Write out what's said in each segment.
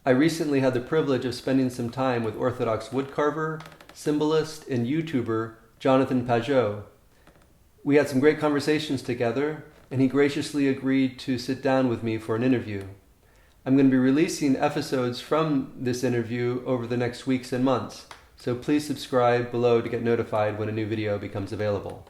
I recently had the privilege of spending some time with Orthodox woodcarver, symbolist, and YouTuber Jonathan Pageau. We had some great conversations together, and he graciously agreed to sit down with me for an interview. I'm going to be releasing episodes from this interview over the next weeks and months, so please subscribe below to get notified when a new video becomes available.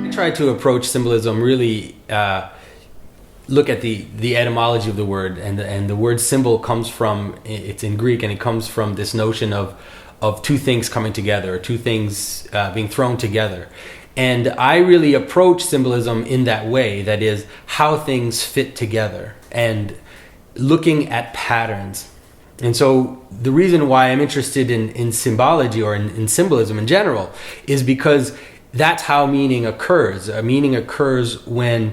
I try to approach symbolism really look at the etymology of the word, and the word symbol comes from, it's in Greek, and it comes from this notion of two things coming together, two things being thrown together. And I really approach symbolism in that way, that is how things fit together and looking at patterns. And so the reason why I'm interested in symbology or in symbolism in general is because that's how meaning occurs. Meaning occurs when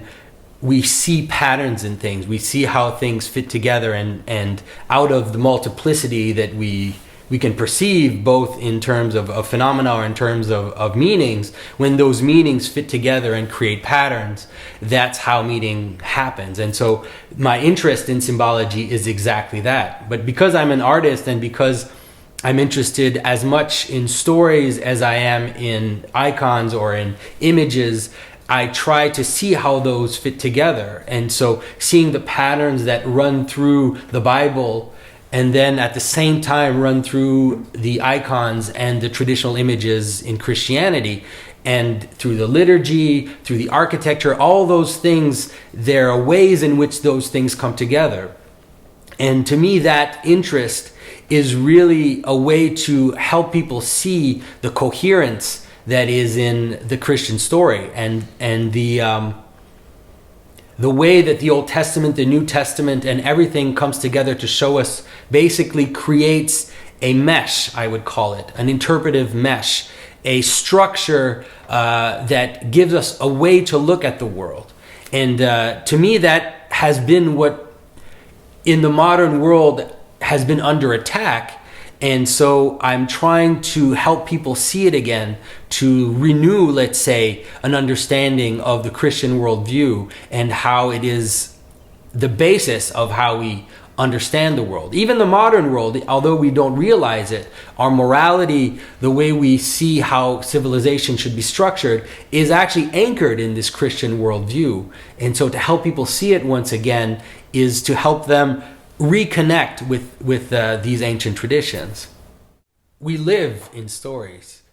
we see patterns in things. We see how things fit together, and out of the multiplicity that we can perceive, both in terms of phenomena or in terms of meanings, when those meanings fit together and create patterns, that's how meaning happens. And so my interest in symbology is exactly that. But because I'm an artist, and because I'm interested as much in stories as I am in icons or in images, I try to see how those fit together. And so seeing the patterns that run through the Bible, and then at the same time run through the icons and the traditional images in Christianity, and through the liturgy, through the architecture, all those things, there are ways in which those things come together. And to me, that interest is really a way to help people see the coherence that is in the Christian story, and the way that the Old Testament, the New Testament, and everything comes together to show us, basically creates a mesh, I would call it, an interpretive mesh, a structure that gives us a way to look at the world. And to me, that has been what in the modern world has been under attack. And so I'm trying to help people see it again, to renew, let's say, an understanding of the Christian worldview and how it is the basis of how we understand the world. Even the modern world, although we don't realize it, our morality, the way we see how civilization should be structured, is actually anchored in this Christian worldview. And so to help people see it once again is to help them reconnect with these ancient traditions. We live in stories.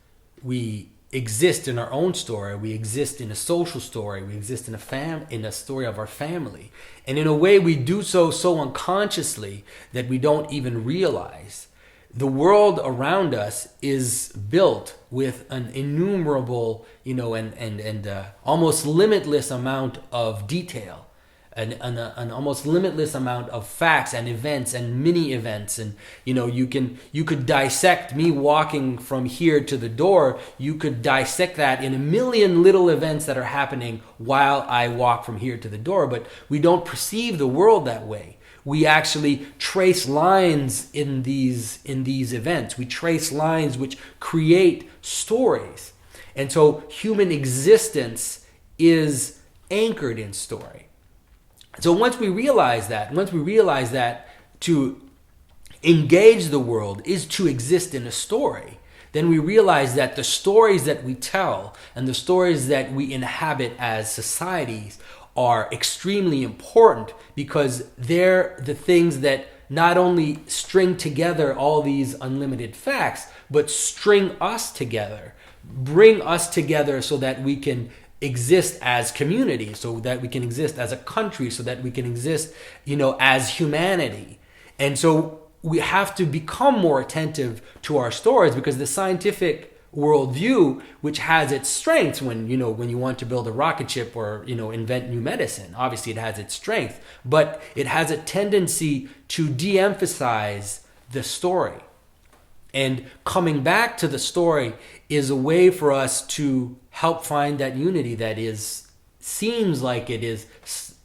We exist in our own story. We exist in a social story. We exist in a story of our family. And in a way, we do so unconsciously that we don't even realize. The world around us is built with an innumerable, and almost limitless amount of detail. An almost limitless amount of facts and events and mini events. And you could dissect me walking from here to the door. You could dissect that in a million little events that are happening while I walk from here to the door. But we don't perceive the world that way. We actually trace lines in these events. We trace lines which create stories. And so human existence is anchored in story. So once we realize that to engage the world is to exist in a story, then we realize that the stories that we tell and the stories that we inhabit as societies are extremely important, because they're the things that not only string together all these unlimited facts, but string us together, bring us together so that we can exist as community, so that we can exist as a country, so that we can exist, as humanity. And so we have to become more attentive to our stories, because the scientific worldview, which has its strengths when you want to build a rocket ship or, invent new medicine, obviously it has its strength, but it has a tendency to de-emphasize the story. And coming back to the story is a way for us to help find that unity that seems like it is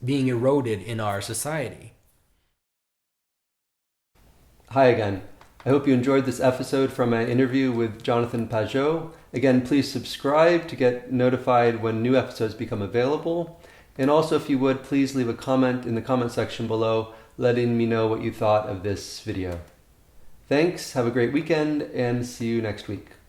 being eroded in our society. Hi again. I hope you enjoyed this episode from my interview with Jonathan Pageau. Again, please subscribe to get notified when new episodes become available. And also, if you would, please leave a comment in the comment section below letting me know what you thought of this video. Thanks, have a great weekend, and see you next week.